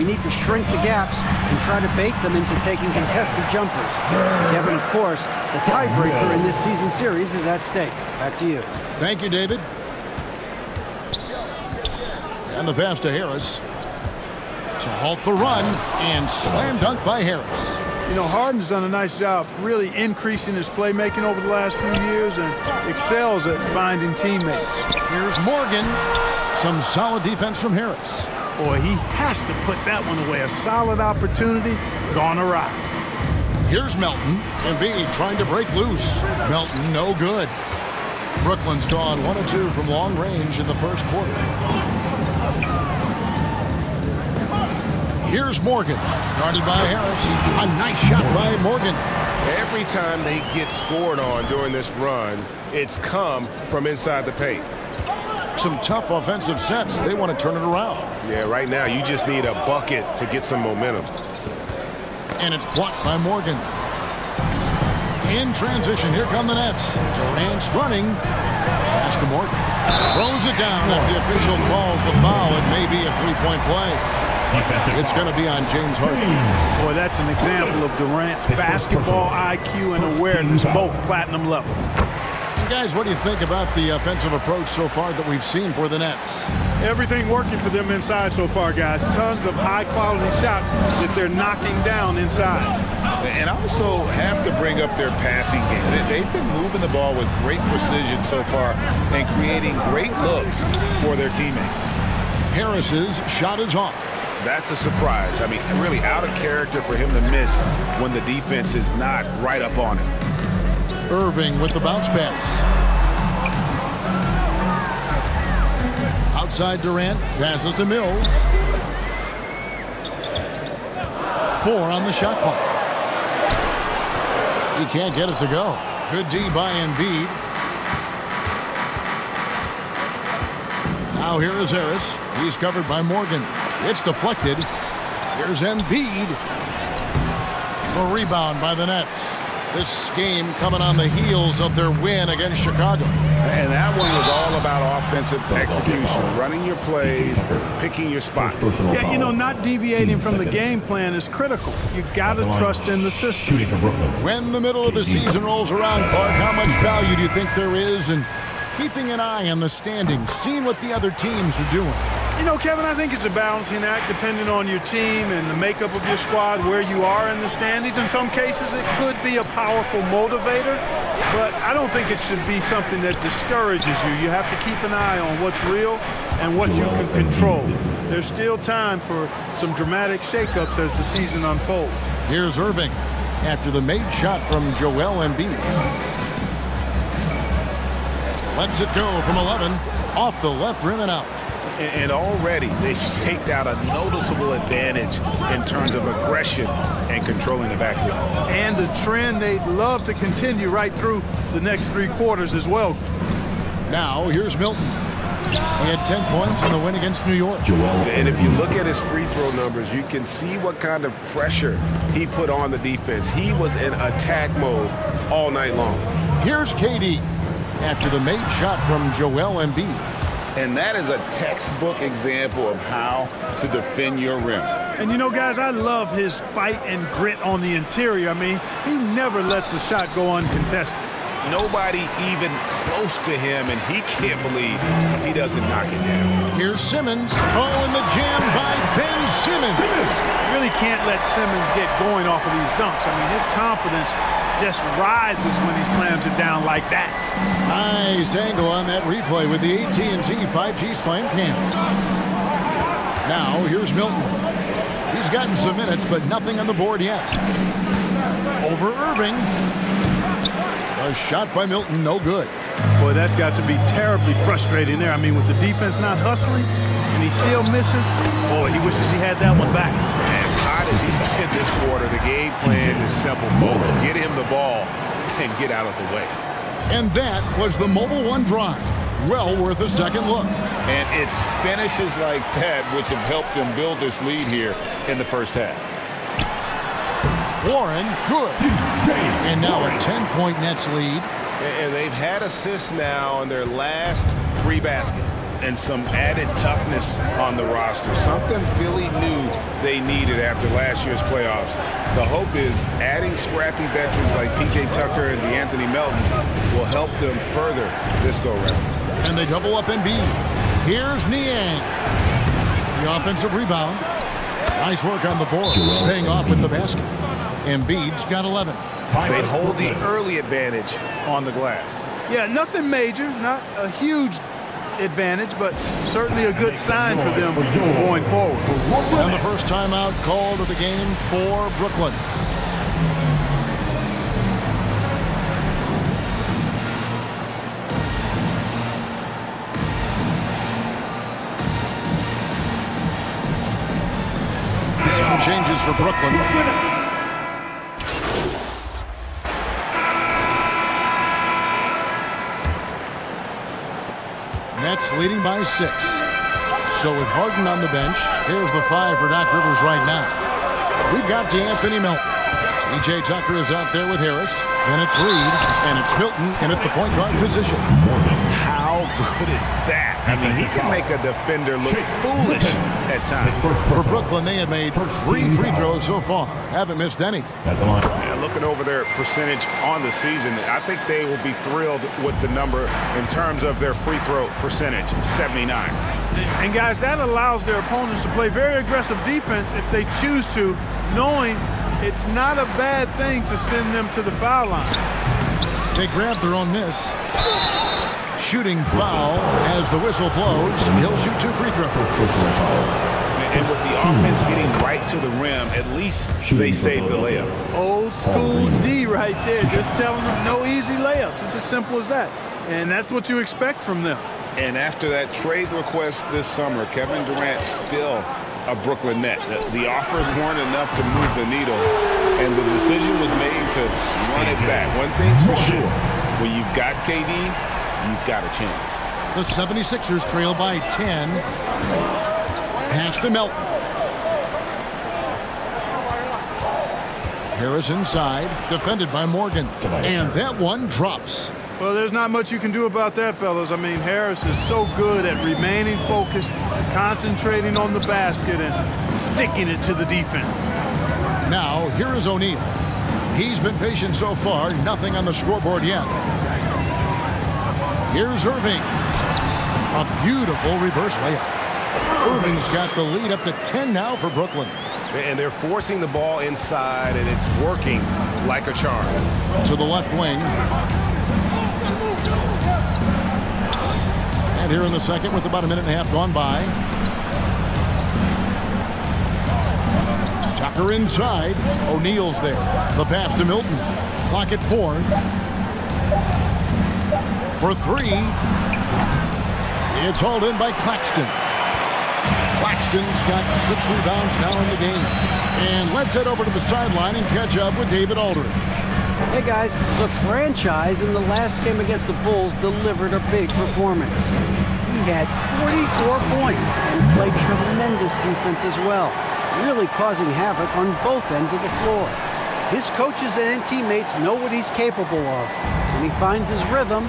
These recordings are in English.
We need to shrink the gaps and try to bait them into taking contested jumpers. Kevin, of course, the tiebreaker in this season series is at stake. Back to you. Thank you, David. And the pass to Harris to halt the run, and slam dunk by Harris. You know, Harden's done a nice job really increasing his playmaking over the last few years and excels at finding teammates. Here's Morgan. Some solid defense from Harris. Boy, he has to put that one away. A solid opportunity gone awry. Here's Melton. Embiid trying to break loose. Melton, no good. Brooklyn's gone 1 of 2 from long range in the first quarter. Here's Morgan, guarded by Harris. A nice shot by Morgan. Every time they get scored on during this run, it's come from inside the paint. Some tough offensive sets. They want to turn it around. Yeah, right now you just need a bucket to get some momentum. And it's blocked by Morgan. In transition, here come the Nets. Durant's running. Pass to Morgan. Throws it down. If the official calls the foul, it may be a three-point play. It's going to be on James Harden. Boy, that's an example of Durant's basketball IQ and awareness, both platinum level. Guys, what do you think about the offensive approach so far that we've seen for the Nets? Everything working for them inside so far, guys. Tons of high-quality shots that they're knocking down inside. And also have to bring up their passing game. They've been moving the ball with great precision so far and creating great looks for their teammates. Harris's shot is off. That's a surprise. I mean, really out of character for him to miss when the defense is not right up on it. Irving with the bounce pass. Outside Durant, passes to Mills. 4 on the shot clock. He can't get it to go. Good D by Embiid. Now here is Harris. He's covered by Morgan. It's deflected. Here's Embiid. A rebound by the Nets. This game coming on the heels of their win against Chicago. And that one was all about offensive execution, running your plays, picking your spots. Yeah, you know, not deviating from the game plan is critical. You got to trust in the system. When the middle of the season rolls around, Clark, how much value do you think there is in keeping an eye on the standings, seeing what the other teams are doing? You know, Kevin, I think it's a balancing act depending on your team and the makeup of your squad, where you are in the standings. In some cases, it could be a powerful motivator, but I don't think it should be something that discourages you. You have to keep an eye on what's real and what you can control. There's still time for some dramatic shakeups as the season unfolds. Here's Irving after the made shot from Joel Embiid. Lets it go from 11, off the left rim and out. And already they've staked out a noticeable advantage in terms of aggression and controlling the backfield. And the trend they'd love to continue right through the next 3 quarters as well. Now here's Milton. He had 10 points in the win against New York. And if you look at his free throw numbers, you can see what kind of pressure he put on the defense. He was in attack mode all night long. Here's KD after the made shot from Joel Embiid. And that is a textbook example of how to defend your rim. And you know, guys, I love his fight and grit on the interior. I mean, he never lets a shot go uncontested. Nobody even close to him, and he can't believe he doesn't knock it down. Here's Simmons. Oh, and the jam by Ben Simmons. Really can't let Simmons get going off of these dunks. I mean, his confidence just rises when he slams it down like that. Nice angle on that replay with the AT&T 5G Slam Cam. Now here's Milton. He's gotten some minutes, but nothing on the board yet. Over Irving. A shot by Milton, no good. Boy, that's got to be terribly frustrating there. I mean, with the defense not hustling and he still misses, boy, he wishes he had that one back. As hot as he's been this quarter, the game plan is simple, folks. Get him the ball and get out of the way. And that was the Mobile One drive. Well worth a second look. And it's finishes like that which have helped them build this lead here in the first half. Warren, good. And now a 10-point Nets lead. And they've had assists now in their last 3 baskets. and some added toughness on the roster. Something Philly knew they needed after last year's playoffs. The hope is adding scrappy veterans like P.J. Tucker and DeAnthony Melton will help them further this go-round. And they double up Embiid. Here's Niang. The offensive rebound. Nice work on the board. It's paying off with the basket. Embiid's got 11. They hold the early advantage on the glass. Yeah, nothing major, not a huge advantage, but certainly a good sign for them going forward. And the first timeout called of the game for Brooklyn. Some changes for Brooklyn. Nets leading by 6. So with Harden on the bench, here's the 5 for Doc Rivers right now. We've got DeAnthony Melton. P.J. Tucker is out there with Harris. Then it's Reed, and it's Milton in at the point guard position. How good is that? I mean, he can make a defender look foolish at times. For Brooklyn, they have made 3 free throws so far. Haven't missed any. Yeah, looking over their percentage on the season, I think they will be thrilled with the number in terms of their free throw percentage, 79. And guys, that allows their opponents to play very aggressive defense if they choose to, knowing it's not a bad thing to send them to the foul line. They grab their own miss. Shooting foul as the whistle blows. He'll shoot 2 free throws. And with the offense getting right to the rim, at least they saved the layup. Old school D right there, just telling them no easy layups. It's as simple as that. And that's what you expect from them. And after that trade request this summer, Kevin Durant still a Brooklyn Net. The offers weren't enough to move the needle, and the decision was made to run it back. One thing's for sure, when you've got KD, you've got a chance. The 76ers trail by 10. Pass to Melton. Harris inside, defended by Morgan. And that one drops. Well, there's not much you can do about that, fellas. I mean, Harris is so good at remaining focused, concentrating on the basket, and sticking it to the defense. Now, here is O'Neal. He's been patient so far, nothing on the scoreboard yet. Here's Irving. A beautiful reverse layup. Irving's got the lead up to 10 now for Brooklyn. And they're forcing the ball inside, and it's working like a charm. To the left wing. And here in the second with about a minute and a half gone by. Tucker inside. O'Neal's there. The pass to Milton. Clock at 4. For 3. It's hauled in by Claxton. Claxton's got 6 rebounds now in the game. And let's head over to the sideline and catch up with David Aldridge. Hey guys, the franchise in the last game against the Bulls delivered a big performance. He had 44 points and played tremendous defense as well, really causing havoc on both ends of the floor. His coaches and teammates know what he's capable of. When he finds his rhythm,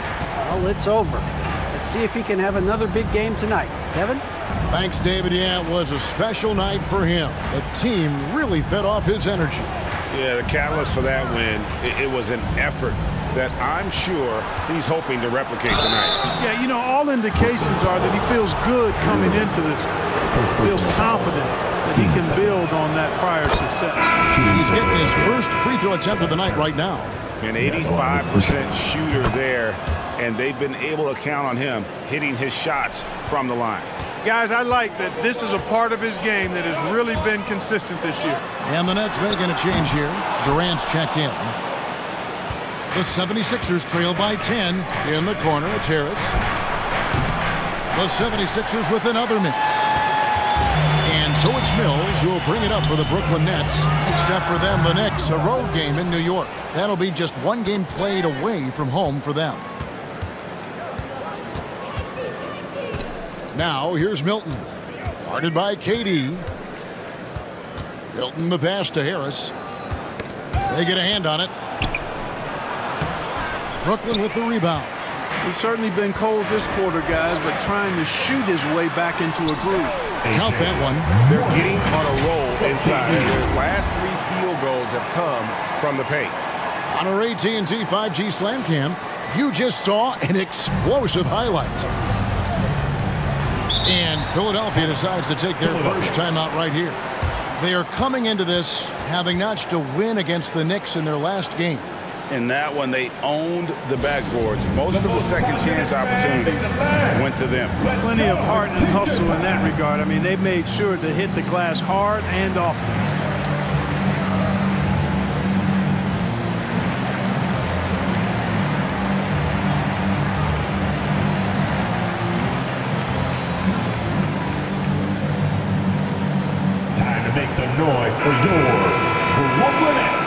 well, it's over. Let's see if he can have another big game tonight. Kevin? Thanks, David. Yeah, it was a special night for him. The team really fed off his energy. Yeah, the catalyst for that win, it was an effort that I'm sure he's hoping to replicate tonight. Yeah, you know, all indications are that he feels good coming into this. Feels confident that he can build on that prior success. He's getting his first free throw attempt of the night right now. An 85% shooter there, and they've been able to count on him hitting his shots from the line. Guys, I like that this is a part of his game that has really been consistent this year. And the Nets making a change here. Durant's checked in. The 76ers trail by 10. In the corner, it's Harris. The 76ers with another miss. And so it's Mills who will bring it up for the Brooklyn Nets. Next up for them, the Knicks, a road game in New York. That'll be just one game played away from home for them. Now, here's Milton. Guarded by KD. Milton the pass to Harris. They get a hand on it. Brooklyn with the rebound. He's certainly been cold this quarter, guys, but trying to shoot his way back into a groove. Count that one. They're getting on a roll inside. Their last 3 field goals have come from the paint. On our AT&T 5G Slam Cam, you just saw an explosive highlight. And Philadelphia decides to take their first timeout right here. They are coming into this having notched a win against the Knicks in their last game. In that one, they owned the backboards. Most of the second chance opportunities went to them. Plenty of heart and hustle in that regard. I mean, they made sure to hit the glass hard and often. Time to make some noise for your Brooklyn Nets.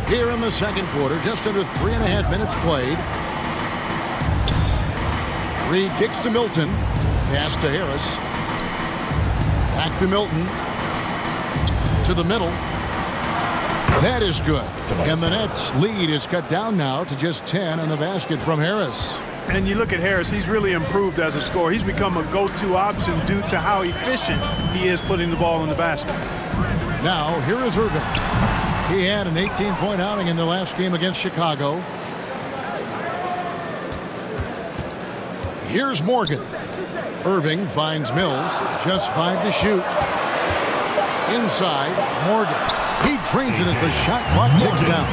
Here in the second quarter, just under 3.5 minutes played. Reed kicks to Milton. Pass to Harris. Back to Milton. To the middle. That is good. And the Nets' lead is cut down now to just 10 on the basket from Harris. And you look at Harris, he's really improved as a scorer. He's become a go-to option due to how efficient he is putting the ball in the basket. Now, here is Irving. He had an 18-point outing in the last game against Chicago. Here's Morgan. Irving finds Mills. Just 5 to shoot. Inside, Morgan. He drains it as the shot clock ticks down.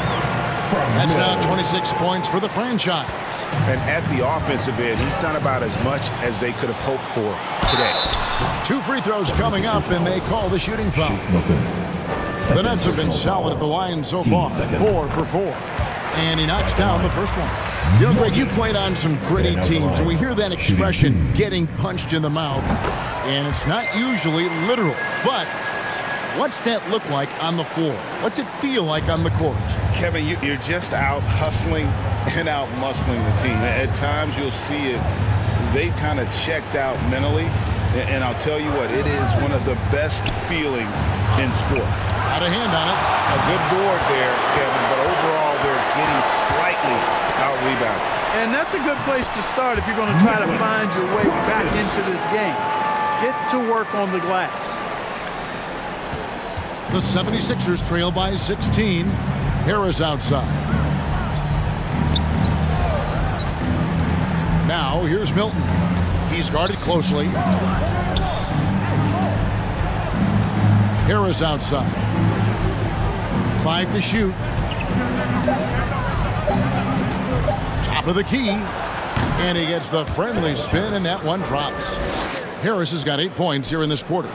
That's now 26 points for the franchise. And at the offensive end, he's done about as much as they could have hoped for today. 2 free throws coming up, and they call the shooting foul. The Nets have been solid at the line so far, 4 for 4. And he knocks down the first one. You know, Greg, you played on some gritty teams, and we hear that expression, getting punched in the mouth. And it's not usually literal. But what's that look like on the floor? What's it feel like on the court? Kevin, you're just out hustling and out muscling the team. At times you'll see it. They've kind of checked out mentally. And I'll tell you what, it is one of the best feelings in sport. Got a hand on it. A good board there, Kevin, but overall they're getting slightly out-rebounded. And that's a good place to start if you're going to try to find your way back into this game. Get to work on the glass. The 76ers trail by 16. Harris outside. Now, here's Milton. He's guarded closely. Harris outside. 5 to shoot. Top of the key. And he gets the friendly spin, and that one drops. Harris has got 8 points here in this quarter.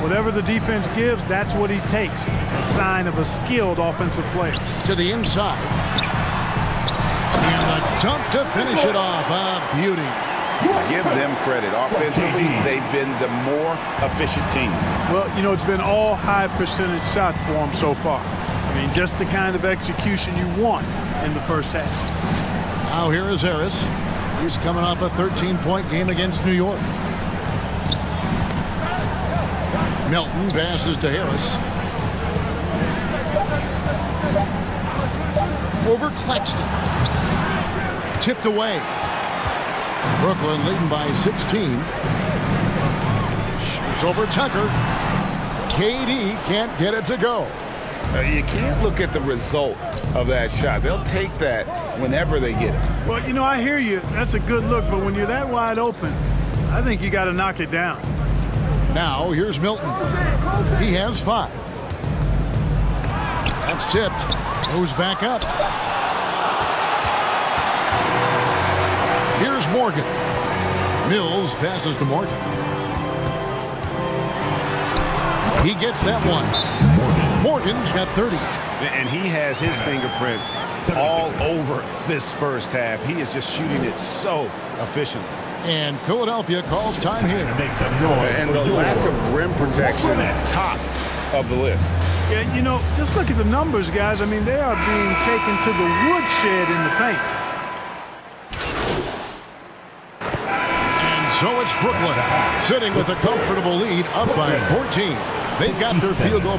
Whatever the defense gives, that's what he takes. A sign of a skilled offensive player. To the inside. And the dunk to finish it off. A beauty. Give them credit. Offensively, they've been the more efficient team. Well, you know, it's been all high percentage shots for them so far. I mean, just the kind of execution you want in the first half. Now here is Harris. He's coming off a 13-point game against New York. Milton passes to Harris. Over Claxton. Tipped away. Brooklyn leading by 16. Shoots over Tucker. KD can't get it to go. You can't look at the result of that shot. They'll take that whenever they get it. Well, you know, I hear you. That's a good look, but when you're that wide open, I think you got to knock it down. Now, here's Milton. He has 5. That's tipped. Goes back up. Here's Morgan. Mills passes to Morgan. He gets that one. Morgan's got 30. And he has his fingerprints all over this first half. He is just shooting it so efficiently. And Philadelphia calls time here. And the lack of rim protection at top of the list. Yeah, you know, just look at the numbers, guys. I mean, they are being taken to the woodshed in the paint. And So it's Brooklyn sitting with a comfortable lead up by 14. They've got their field goal